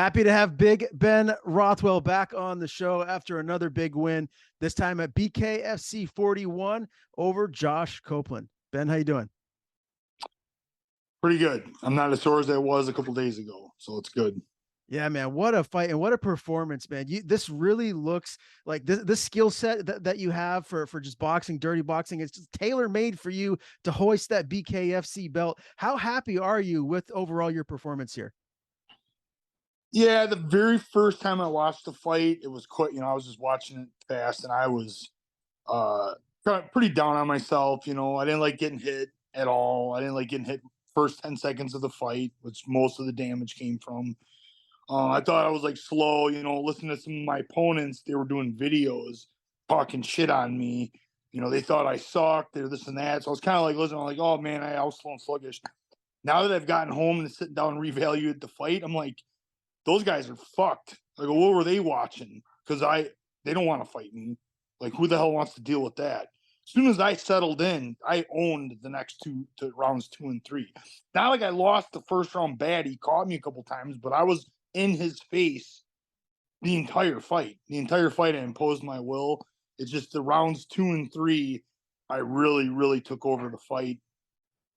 Happy to have Big Ben Rothwell back on the show after another big win, this time at BKFC 41 over Josh Copeland. Ben, how you doing? Pretty good. I'm not as sore as I was a couple days ago, so it's good. Yeah, man, what a fight and what a performance, man. This really looks like this skill set that you have for just boxing, dirty boxing. It's just tailor made for you to hoist that BKFC belt. How happy are you with overall your performance here? Yeah, the very first time I watched the fight, it was quite, I was just watching it fast and I was uh pretty down on myself. I didn't like getting hit at all. I didn't like getting hit first 10 seconds of the fight, which most of the damage came from. I thought I was like slow, listening to some of my opponents. They were doing videos talking shit on me. They thought I sucked. They're this and that. So I was kind of like listening. I'm like, oh man, I was slow and sluggish. Now that I've gotten home and sitting down and reevaluated the fight, I'm like, those guys are fucked. Like, what were they watching? Because they don't want to fight me. Like, who the hell wants to deal with that? As soon as I settled in, I owned the next two to rounds 2 and 3. Not like I lost the first round bad. He caught me a couple times, but I was in his face the entire fight. The entire fight, I imposed my will. It's just the rounds 2 and 3, I really, really took over the fight.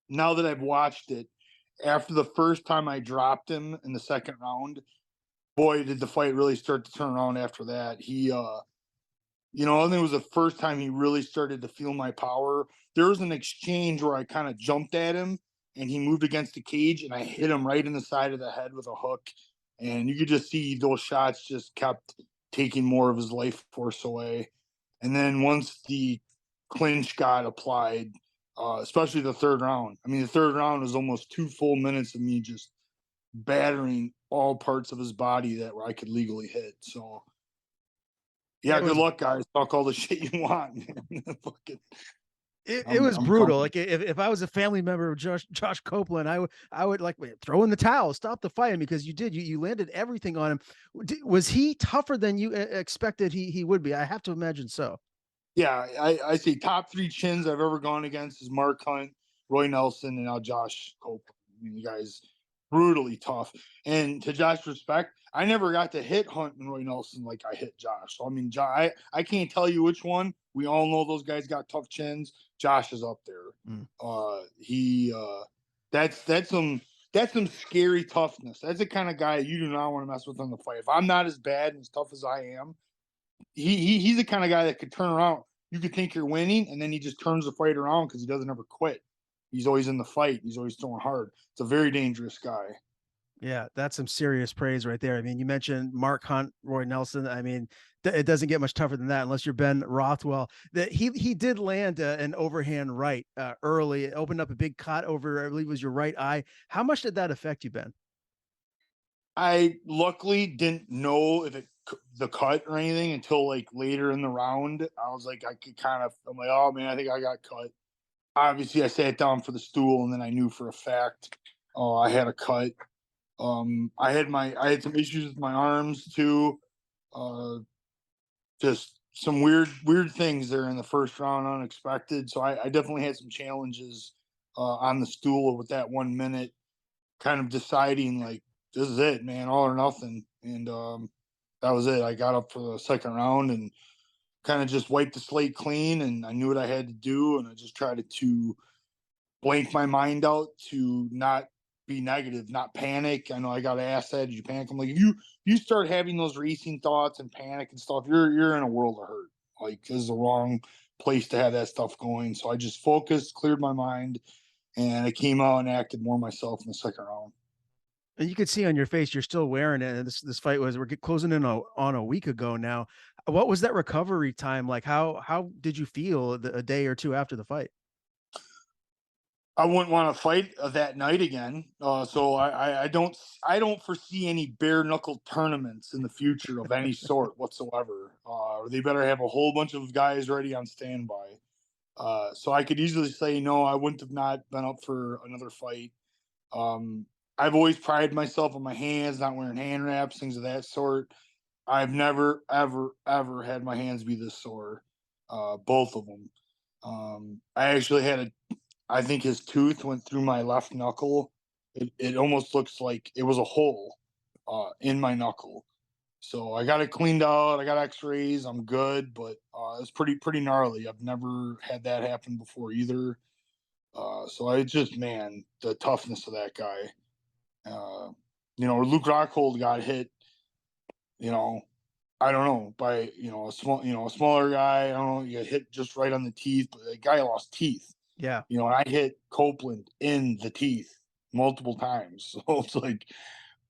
Now that I've watched it, after the first time I dropped him in the second round, boy, did the fight really start to turn around after that. I think it was the first time he really started to feel my power. There was an exchange where I kind of jumped at him and he moved against the cage and I hit him right in the side of the head with a hook. And you could just see those shots just kept taking more of his life force away. And then once the clinch got applied, especially the third round, the third round was almost 2 full minutes of me just battering all parts of his body that I could legally hit. So, yeah, good luck, guys. Talk all the shit you want, man. It was brutal. Like if I was a family member of Josh Copeland, I would like throw in the towel, stop the fight, because you landed everything on him. Was he tougher than you expected he would be? I have to imagine so. Yeah, I say top 3 chins I've ever gone against is Mark Hunt, Roy Nelson, and now Josh Copeland. You guys brutally tough. And to Josh's respect, I never got to hit Hunt and Roy Nelson like I hit Josh. So I can't tell you which one. We all know those guys got tough chins. Josh is up there. That's some scary toughness. That's the kind of guy you do not want to mess with in the fight. If I'm not as bad and as tough as I am, he's the kind of guy that could turn around. You could think you're winning, and then he just turns the fight around because he doesn't ever quit. He's always in the fight. He's always throwing hard. It's a very dangerous guy. Yeah, that's some serious praise right there. You mentioned Mark Hunt, Roy Nelson. It doesn't get much tougher than that unless you're Ben Rothwell. That he did land an overhand right early. It opened up a big cut over, I believe it was your right eye. How much did that affect you, Ben? I luckily didn't know if the cut or anything until like later in the round. I was like, I'm like, oh man, I think I got cut. Obviously, I sat down for the stool, and then I knew for a fact I had a cut. I had some issues with my arms too. Just some weird things there in the first round, unexpected. So I definitely had some challenges on the stool with that 1 minute, kind of deciding like, this is it, man, all or nothing. And that was it. I got up for the second round and kind of just wiped the slate clean, and I knew what I had to do, and I just tried to blank my mind out to not be negative, not panic. I know I got asked that, did you panic? I'm like, if you start having those racing thoughts and panic and stuff, you're in a world of hurt. Like, this is the wrong place to have that stuff going. So I just focused, cleared my mind, and I came out and acted more myself in the second round. And you could see on your face you're still wearing it. And this fight we're closing in on a week ago now. What was that recovery time like? How did you feel a day or two after the fight? I wouldn't want to fight that night again. So I don't foresee any bare knuckle tournaments in the future of any sort whatsoever. They better have a whole bunch of guys ready on standby. So I could easily say no, I wouldn't have not been up for another fight. I've always prided myself on my hands, not wearing hand wraps, things of that sort. I've never, ever, ever had my hands be this sore, both of them. I actually I think his tooth went through my left knuckle. It almost looks like it was a hole. in my knuckle. So I got it cleaned out. I got X-rays. I'm good, but it's pretty gnarly. I've never had that happen before either. So I just, man, the toughness of that guy. Uh, Luke Rockhold got hit. You know, I don't know, by a smaller guy. I don't know. You get hit just right on the teeth, but the guy lost teeth. Yeah. And I hit Copeland in the teeth multiple times. So it's like,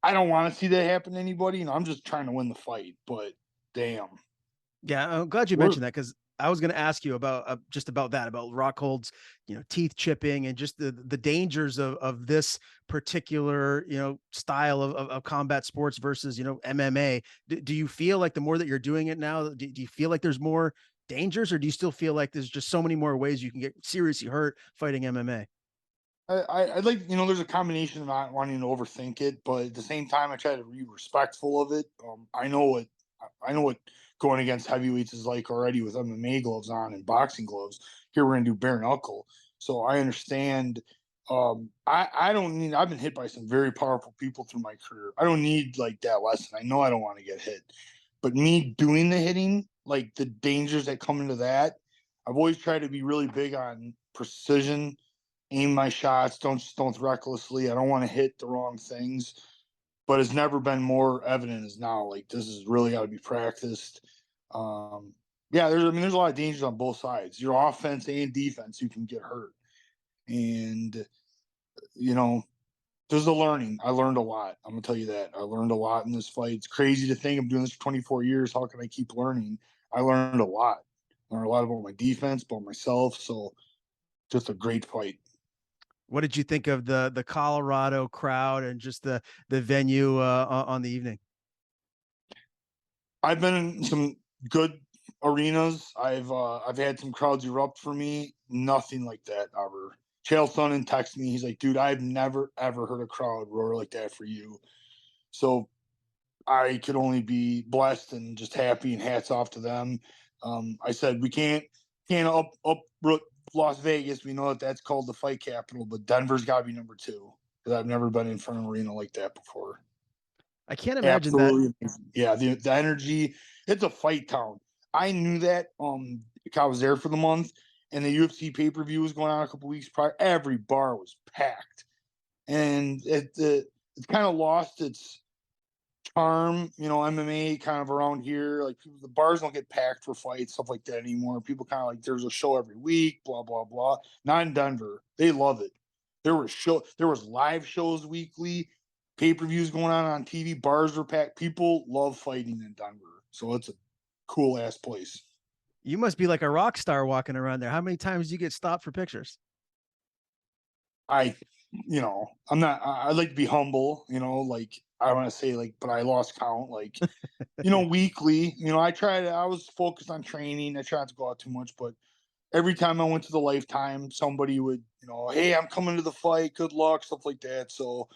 I don't want to see that happen to anybody. I'm just trying to win the fight, but damn. Yeah, I'm glad you We're, mentioned that because I was going to ask you about just about that, about Rockhold's, teeth chipping and just the dangers of this particular, style of combat sports versus, MMA. Do you feel like the more that you're doing it now, do you feel like there's more dangers, or do you still feel like there's just so many more ways you can get seriously hurt fighting MMA? I like, there's a combination of not wanting to overthink it, but at the same time, I try to be respectful of it. I know what going against heavyweights is like already with MMA gloves on and boxing gloves. Here we're gonna do bare knuckle, so I understand. I don't need. I've been hit by some very powerful people through my career. I don't need like that lesson. I know I don't want to get hit, but me doing the hitting, like the dangers that come into that, I've always tried to be really big on precision, aim my shots, don't recklessly. I don't want to hit the wrong things, but it's never been more evident as now. Like this is really got to be practiced. Yeah, there's a lot of dangers on both sides. Your offense and defense, you can get hurt, and you know there's a learning. I learned a lot. I'm gonna tell you that I learned a lot in this fight. It's crazy to think I'm doing this for 24 years. How can I keep learning? I learned a lot. Learned a lot about my defense, about myself. So just a great fight. What did you think of the Colorado crowd and just the venue on the evening? I've been in some good arenas. I've had some crowds erupt for me. Nothing like that ever. Chael Sonnen texted me. He's like, dude, I've never ever heard a crowd roar like that for you. So I could only be blessed and just happy, and hats off to them. I said we can't uproot Las Vegas. We know that that's called the fight capital, but Denver's got to be number two because I've never been in front of an arena like that before. I can't imagine that. Absolutely amazing. Yeah, the energy. It's a fight town. I knew that. I was there for the month, and the UFC pay per view was going on a couple weeks prior. Every bar was packed, and it kind of lost its charm. MMA kind of around here, like the bars don't get packed for fights, stuff like that anymore. People kind of like there's a show every week, blah blah blah. Not in Denver. They love it. There was live shows weekly, pay-per-views going on TV, bars were packed. People love fighting in Denver. So it's a cool ass place. You must be like a rock star walking around there. How many times do you get stopped for pictures? I I'm not I like to be humble, like I want to say like, but I lost count. Like, weekly, I was focused on training. I tried to go out too much, but every time I went to the Lifetime, somebody would, hey, I'm coming to the fight. Good luck, stuff like that. So,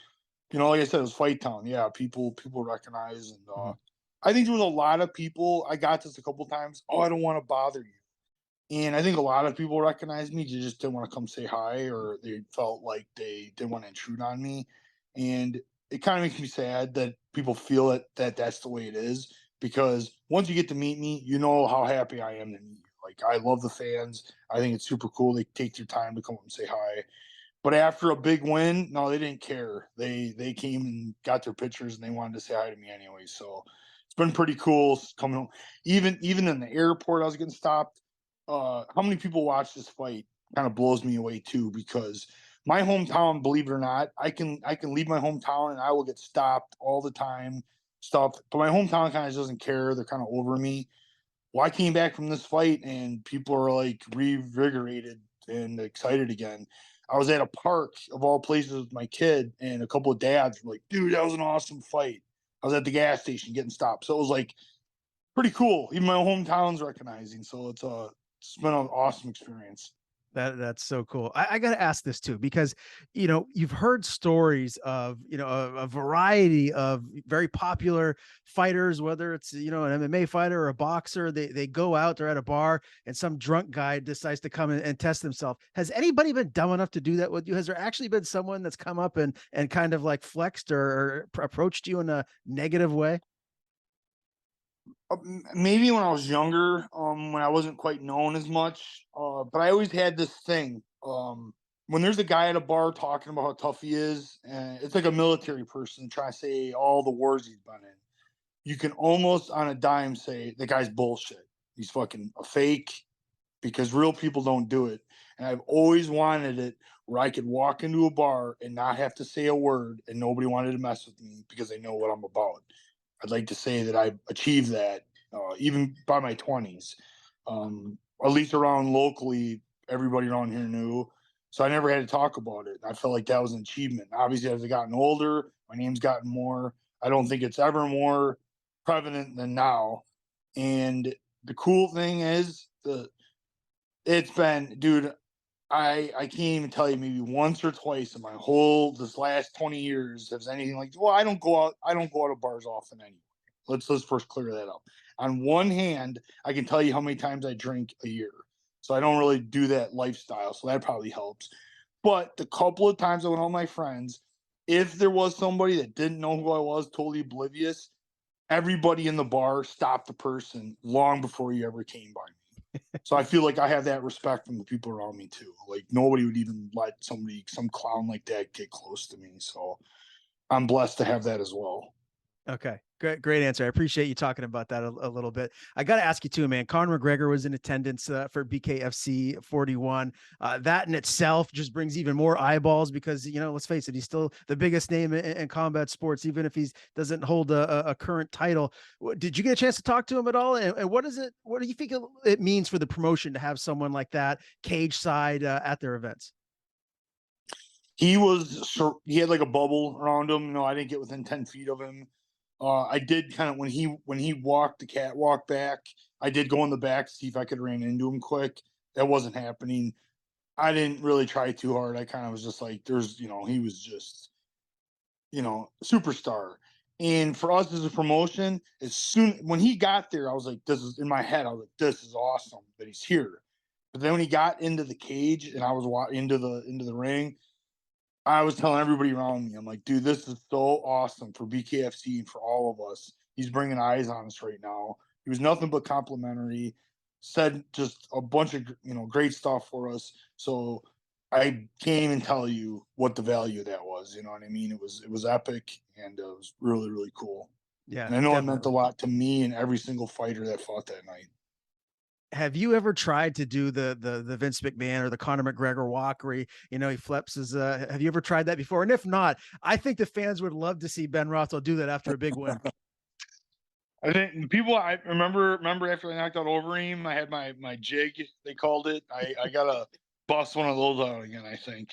like I said, it was Fight Town. Yeah, people recognize, and Mhm. I think there was a lot of people. I got this a couple times. Oh, I don't want to bother you, and I think a lot of people recognized me. They just didn't want to come say hi, or they felt like they didn't want to intrude on me, and it kind of makes me sad that people feel that that's the way it is. Because once you get to meet me, you know how happy I am to meet you. Like I love the fans. I think it's super cool. They take their time to come up and say hi. But after a big win, no, they didn't care. They came and got their pictures, and they wanted to say hi to me anyway. So it's been pretty cool coming home. Even in the airport, I was getting stopped. How many people watch this fight kind of blows me away too, because my hometown, believe it or not, I can leave my hometown and I will get stopped all the time, stuff. But my hometown kind of doesn't care. They're kind of over me. Well, I came back from this fight and people are like revigorated and excited again. I was at a park of all places with my kid, and a couple of dads were like, dude, that was an awesome fight. I was at the gas station getting stopped. So it was like pretty cool. Even my hometown's recognizing. So it's been an awesome experience. That's so cool. I got to ask this too, because you've heard stories of a variety of very popular fighters, whether it's an MMA fighter or a boxer. They go out, they're at a bar, and some drunk guy decides to come and test himself. Has anybody been dumb enough to do that with you? Has there actually been someone that's come up and kind of like flexed or approached you in a negative way? Maybe when I was younger, when I wasn't quite known as much, but I always had this thing. When there's a guy at a bar talking about how tough he is, and it's like a military person trying to say all the wars he's been in, you can almost on a dime say the guy's bullshit. He's fucking a fake because real people don't do it. And I've always wanted it where I could walk into a bar and not have to say a word and nobody wanted to mess with me because they know what I'm about. I'd like to say that I achieved that even by my 20s. At least around locally, everybody around here knew. So I never had to talk about it. I felt like that was an achievement. Obviously, as I've gotten older, my name's gotten more. I don't think it's ever more prevalent than now. And the cool thing is, it's been, dude, I can't even tell you maybe once or twice in my whole this last 20 years if anything like well I don't go out of bars often anyway. Let's first clear that up. On one hand, I can tell you how many times I drink a year. So I don't really do that lifestyle. So that probably helps. But the couple of times I went out with my friends, if there was somebody that didn't know who I was, totally oblivious, everybody in the bar stopped the person long before you ever came by me. So I feel like I have that respect from the people around me too. Like nobody would even let some clown like that get close to me. So I'm blessed to have that as well. Okay. Great answer. I appreciate you talking about that a little bit. I got to ask you too, man. Conor McGregor was in attendance for BKFC 41. That in itself just brings even more eyeballs because, let's face it, he's still the biggest name in combat sports, even if he doesn't hold a current title. Did you get a chance to talk to him at all? And what do you think it means for the promotion to have someone like that cage side at their events? He had like a bubble around him. No, I didn't get within 10 feet of him. I did kind of when he walked the catwalk back, I did go in the back to see if I could ran into him quick. That wasn't happening. I didn't really try too hard. I kind of was just like, he was just, superstar. And for us as a promotion, as soon when he got there, I was like, this is in my head. I was like, this is awesome that he's here. But then when he got into the cage and I was into the ring, I was telling everybody around me, I'm like, dude, this is so awesome for BKFC and for all of us. He's bringing eyes on us right now. He was nothing but complimentary, said just a bunch of great stuff for us. So I can't even tell you what the value of that was. You know what I mean? It was epic and it was really really cool. Yeah, And I know it meant a definitely. lot to me and every single fighter that fought that night. Have you ever tried to do the Vince McMahon or the Conor McGregor walk where he flips his have you ever tried that before? And if not, I think the fans would love to see Ben Rothwell do that after a big win. I think people I remember after I knocked out Overeem, I had my jig, they called it. I gotta bust one of those out again, I think.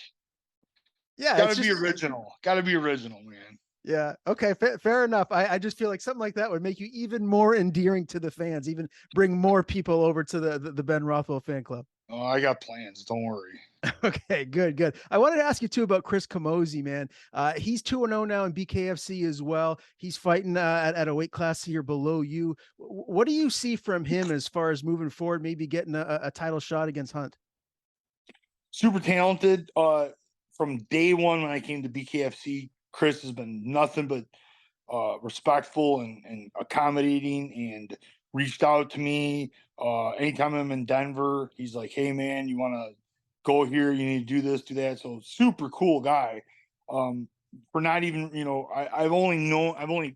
Yeah, it's Gotta be just original. Gotta be original, man. yeah. Okay, fair enough. I just feel like something like that would make you even more endearing to the fans, even bring more people over to the Ben Rothwell fan club. Oh, I got plans. Don't worry. Okay, good. I wanted to ask you too about Chris Camozzi, man. He's 2-0 now in BKFC as well. He's fighting at a weight class here below you. What do you see from him as far as moving forward, maybe getting a title shot against Hunt? Super talented. From day one when I came to BKFC, Chris has been nothing but respectful and accommodating and reached out to me. Anytime I'm in Denver, he's like, hey, man, you want to go here? You need to do this, do that. So, super cool guy. For not even, I've only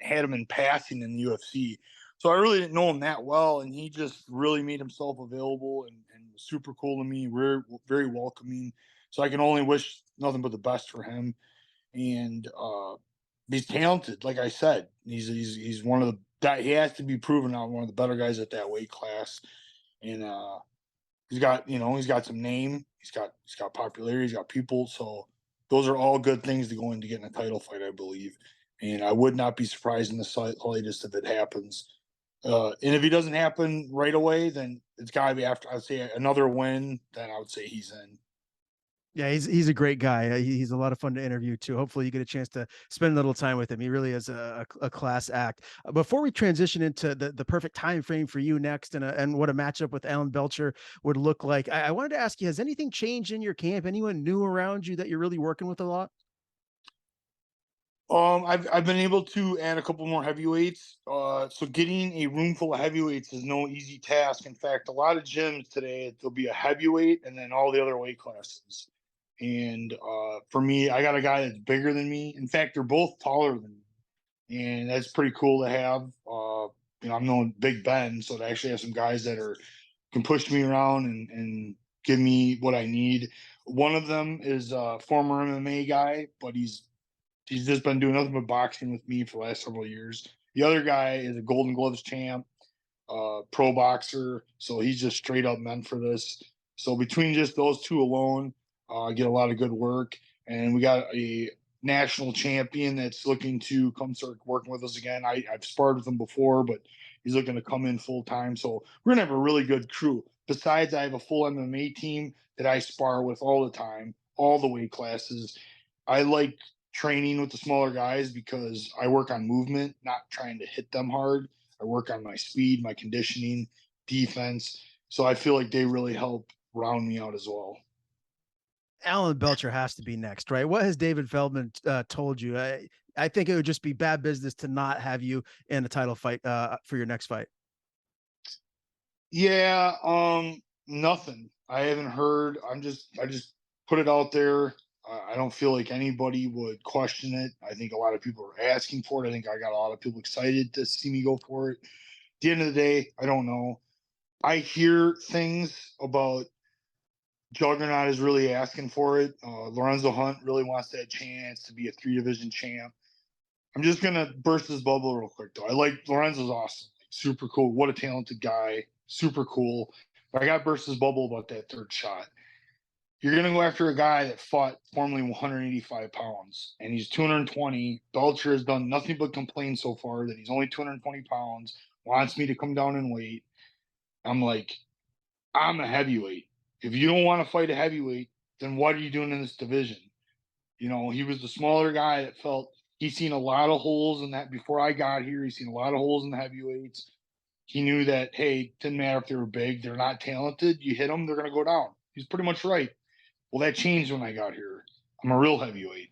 had him in passing in the UFC. So, I really didn't know him that well. And he just really made himself available and was super cool to me, very, very welcoming. So, I can only wish nothing but the best for him. And he's talented. Like I said, he's one of the that he has to be proven out one of the better guys at that weight class. And he's got some name. He's got popularity. He's got people. So those are all good things to go into getting a title fight, I believe. And I would not be surprised in the slightest if it happens And if he doesn't happen right away, then it's got to be after, I'd say, another win. Then I would say he's in. Yeah, he's a great guy. He's a lot of fun to interview too. Hopefully, you get a chance to spend a little time with him. He really is a class act. Before we transition into the perfect time frame for you next, and what a matchup with Alan Belcher would look like, I wanted to ask you: has anything changed in your camp? Anyone new around you that you're really working with a lot? I've been able to add a couple more heavyweights. So getting a room full of heavyweights is no easy task. In fact, a lot of gyms today there'll be a heavyweight and then all the other weight classes. And for me, I got a guy that's bigger than me. In fact, they're both taller than me, and that's pretty cool to have. I'm known Big Ben, so to actually have some guys that are can push me around and give me what I need. One of them is a former MMA guy, but he's just been doing nothing but boxing with me for the last several years. The other guy is a Golden Gloves champ, pro boxer, so he's just straight up meant for this. So between just those two alone, I get a lot of good work, and we got a national champion that's looking to come start working with us again. I've sparred with him before, but he's looking to come in full time. So we're gonna have a really good crew. Besides, I have a full MMA team that I spar with all the time, all the weight classes. I like training with the smaller guys because I work on movement, not trying to hit them hard. I work on my speed, my conditioning, defense. So I feel like they really help round me out as well. Alan Belcher has to be next, right? What has David Feldman told you? I think it would just be bad business to not have you in a title fight for your next fight. Yeah, nothing. I haven't heard. I just put it out there. I don't feel like anybody would question it. I think a lot of people are asking for it. I think I got a lot of people excited to see me go for it. At the end of the day, I don't know. I hear things about Juggernaut is really asking for it. Lorenzo Hunt really wants that chance to be a 3 division champ. I'm just gonna burst this bubble real quick though. I like Lorenzo's awesome, super cool. What a talented guy, super cool. But I got burst this bubble about that third shot. You're gonna go after a guy that fought formerly 185 pounds, and he's 220. Belcher has done nothing but complain so far that he's only 220 pounds. Wants me to come down in weight. I'm like, I'm a heavyweight. If you don't want to fight a heavyweight, then what are you doing in this division? You know, he was the smaller guy that felt he's seen a lot of holes in that before I got here. He's seen a lot of holes in the heavyweights. He knew that, hey, it didn't matter if they were big, they're not talented. You hit them, they're going to go down. He's pretty much right. Well, that changed when I got here. I'm a real heavyweight.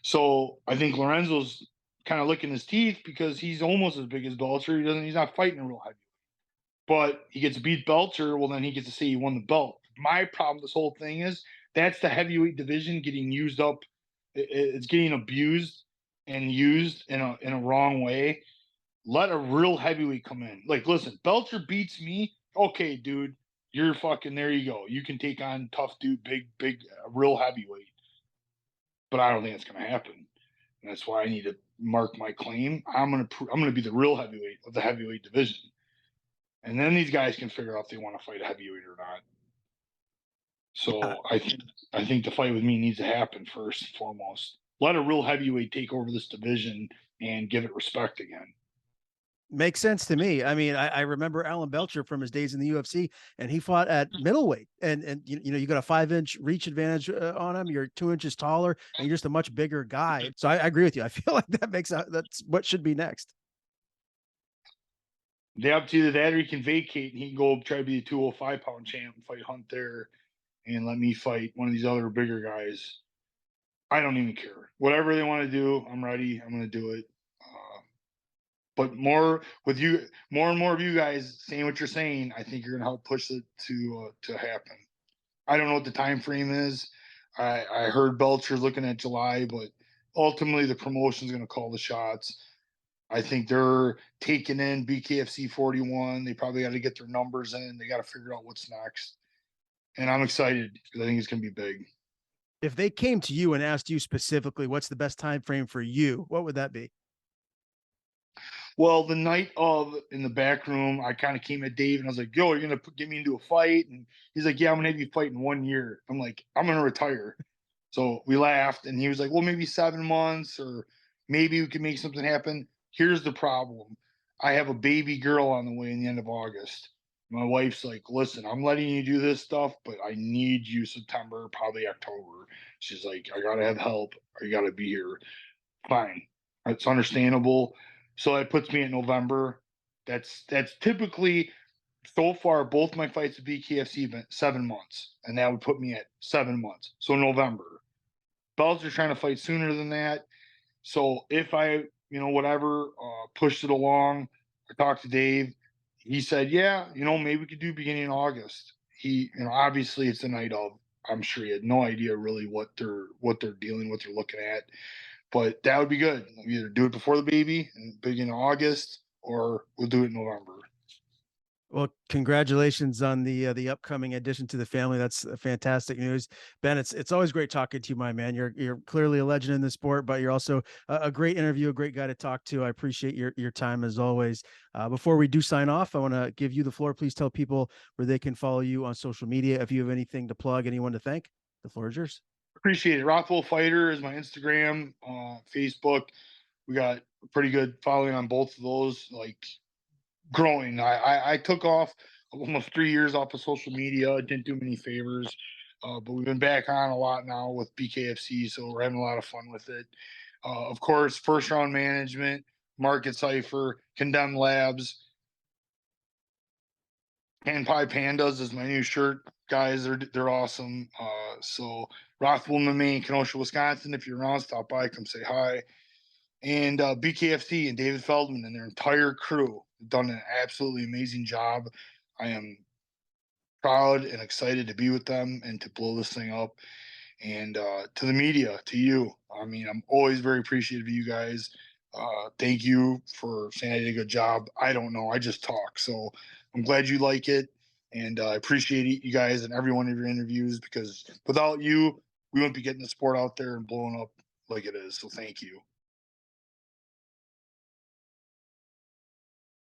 So I think Lorenzo's kind of licking his teeth because he's almost as big as Belcher. He's not fighting a real heavyweight. But he gets to beat Belcher, well, then he gets to say he won the belt. My problem with this whole thing is that's the heavyweight division getting used up. It's getting abused and used in a wrong way. Let a real heavyweight come in. Like, listen, Belcher beats me. Okay, dude, you're fucking there. You go. You can take on tough dude, big, real heavyweight. But I don't think it's gonna happen. And that's why I need to mark my claim. I'm gonna be the real heavyweight of the heavyweight division. And then these guys can figure out if they want to fight a heavyweight or not. Yeah, So I think the fight with me needs to happen first and foremost. Let a real heavyweight take over this division and give it respect again. makes sense to me. I mean, I remember Alan Belcher from his days in the UFC, and he fought at middleweight, and you know you got a 5 inch reach advantage on him. You're 2 inches taller, and you're just a much bigger guy. So I agree with you. I feel like that's what should be next. They up to either that or he can vacate and he can go try to be a 205-pound champ and fight Hunt there and let me fight one of these other bigger guys. I don't even care. Whatever they want to do, I'm ready. I'm going to do it. But more with you, more and more of you guys saying what you're saying, I think you're going to help push it to happen. I don't know what the time frame is. I heard Belcher's looking at July, but ultimately the promotion's going to call the shots. I think they're taking in BKFC 41. They probably got to get their numbers in. They got to figure out what's next. And I'm excited because I think it's going to be big. If they came to you and asked you specifically, what's the best time frame for you? What would that be? Well, the night of in the back room, I kind of came at Dave and I was like, "Yo, you're gonna get me into a fight?" And he's like, "Yeah, I'm gonna have you fight in 1 year." I'm like, "I'm gonna retire." So we laughed, and he was like, "Well, maybe 7 months, or maybe we can make something happen." Here's the problem: I have a baby girl on the way in the end of August. My wife's like, listen, I'm letting you do this stuff, but I need you September, probably October. She's like, I gotta have help. I gotta be here. Fine. It's understandable. So that puts me in November. That's typically so far both my fights at BKFC been 7 months, and that would put me at 7 months. So November. Belcher's trying to fight sooner than that. So if I, whatever, pushed it along, I talked to Dave. He said, yeah, maybe we could do beginning of August. He, obviously it's the night of. I'm sure he had no idea really what they're dealing, what they're looking at. But that would be good. Either do it before the baby in beginning of August, or we'll do it in November. Well, congratulations on the upcoming addition to the family. That's fantastic news, Ben. It's always great talking to you, my man. You're clearly a legend in the sport, but you're also a great interview, a great guy to talk to. I appreciate your time as always. Before we do sign off, I want to give you the floor. Please tell people where they can follow you on social media. If you have anything to plug, anyone to thank, the floor is yours. Appreciate it. Rothwell Fighter is my Instagram, Facebook. We got a pretty good following on both of those. Like growing. I took off almost 3 years off of social media. I didn't do many favors, but we've been back on a lot now with BKFC, so we're having a lot of fun with it. Of course, First Round Management, Market Cipher, Condemned Labs, Pan Pie Pandas is my new shirt, guys. They're awesome. So Rothwell, Maine, Kenosha, Wisconsin. If you're around, stop by, come say hi. And BKFC and David Feldman and their entire crew have done an absolutely amazing job. I am proud and excited to be with them and to blow this thing up. And to the media, to you, I mean, I'm always very appreciative of you guys. Thank you for saying I did a good job. I don't know, I just talk. So I'm glad you like it. And I appreciate you guys and every one of your interviews, because without you, we wouldn't be getting the sport out there and blowing up like it is. So thank you.